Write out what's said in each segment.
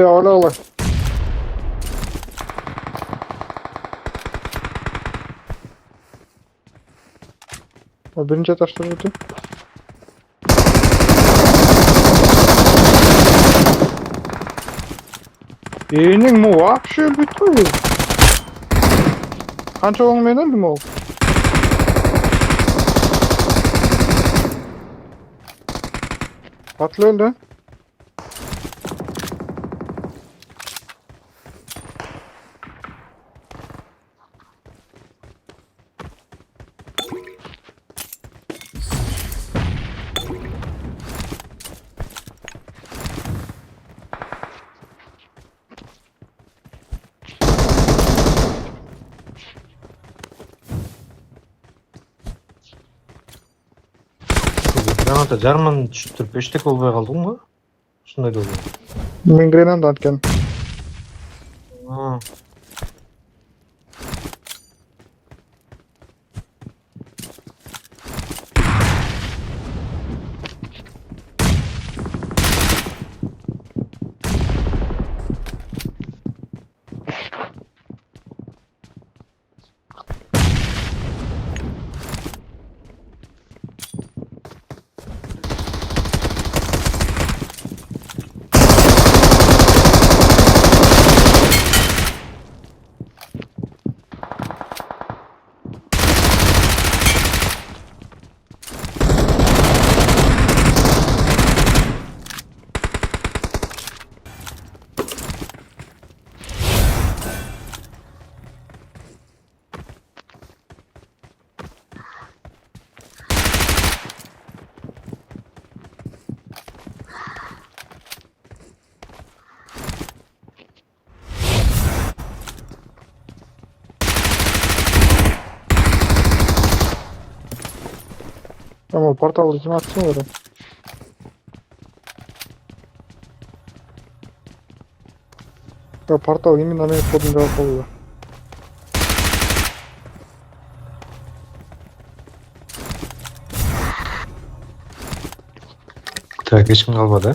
Ola ola. Birinci taşları ötü. Eyning mu вообще bitmiyor. Kança olmayan öldü mü o? Atlı öldü. Granata жарман түшүрүп эчтеке болбой калдың го? Ушундай болду. Ben grenade atken. Ama portal kim atsın öyle. Ya portal именно мен kodun cevap oluyor. Так, эч ким калбады.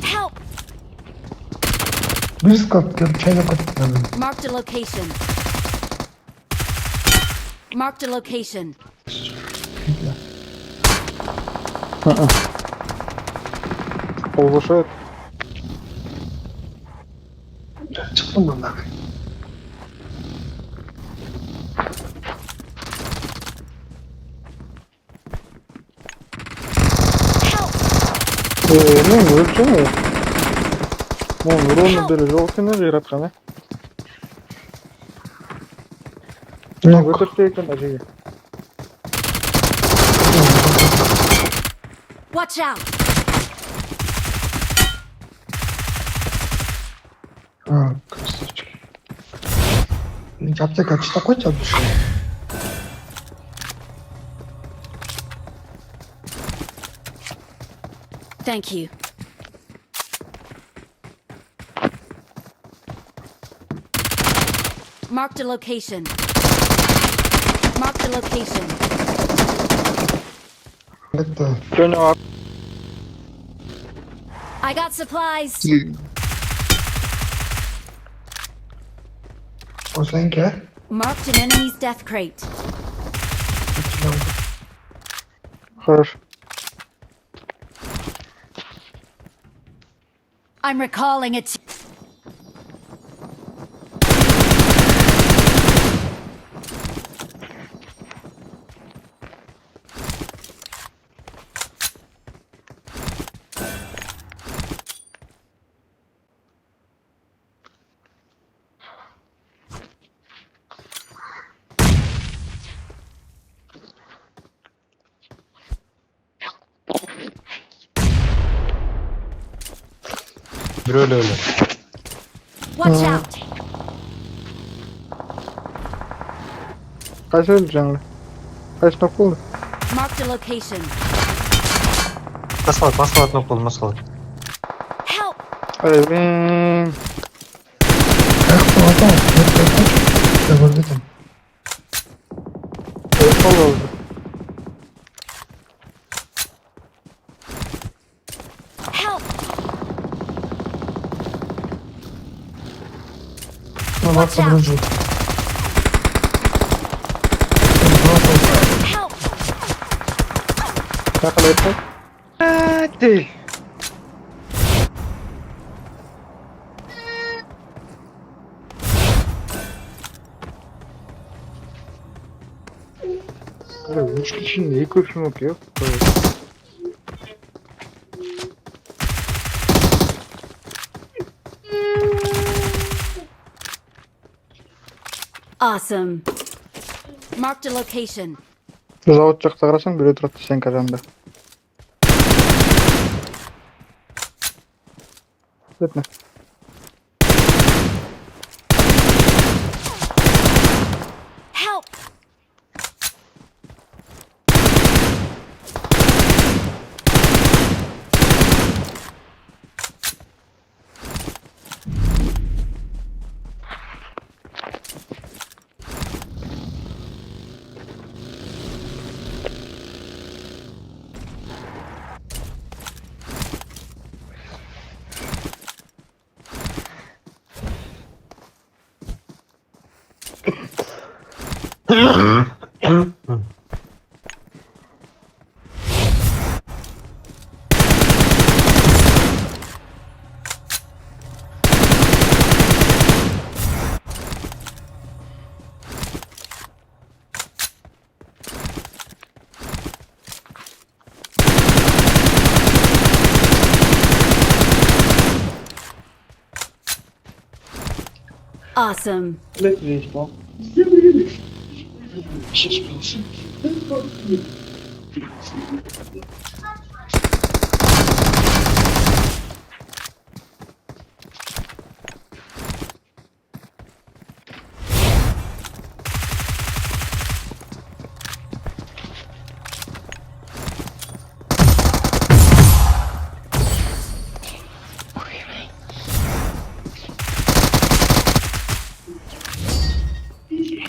Help! Biz kat çayla kat. Marked a location. Marked a location. Oluşa Çıktım bundan. ne ölçü mü? Mon uronu böyle olsun ne yaratkan ha? Ne götürteyken acıyı. Watch out! Ha, красавчик. Аптека чи такой чабыш? Thank you. Marked a location. Marked a location. Это Dönü abi. I got supplies. o sanki. Marked an enemy's death crate. Хорошо. I'm recalling it. Bir öyle. Watch out! Kaç öldü Kaç nok oldu? Marked a location. Маскалат nok болду, маскалат. Help! Evet. Ayakta adam. Ne gördüm. Sol oldu. Help! Оставаться в рыжу. Help! Тақыл айтпай. Ты! Үш кишinin екі смок yok. Awesome. Marked a location. Завод жақта қарасаң, біреу тұрады сен жанында. Бетіне. Help! Awesome.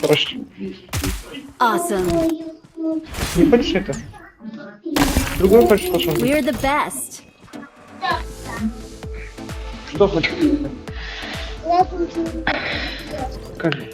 Хорошо. Awesome. Не хочешь это? Другой хочешь пошел? We're the best. Что хочешь? Скажи.